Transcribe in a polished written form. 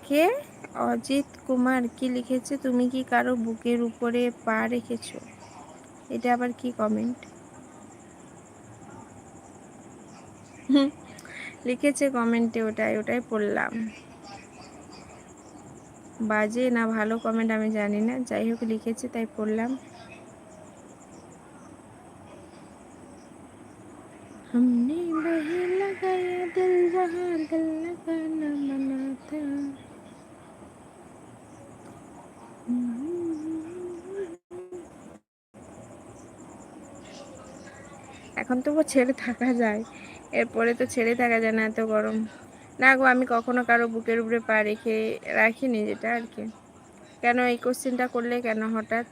কে? অজিত কুমার কি লিখেছে, তুমি কি কারো বুকের উপরে পা রেখেছো? এটা আবার কি কমেন্ট লিখেছে কমেন্টে? ওটাই পড়লাম। বাজে না ভালো কমেন্ট আমি জানি না, যাই হোক লিখেছে তাই পড়লাম। हमने वही लगाया दिल जहाँ दिल लगाना मना था। এখন তবু ছেড়ে থাকা যায়, এরপরে তো ছেড়ে থাকা যায় না, এত গরম। না গো, আমি কখনো কারো বুকের উপরে পা রাখিনি, যেটা আর কি। কেন এই কোশ্চেনটা করলে কেন হঠাৎ?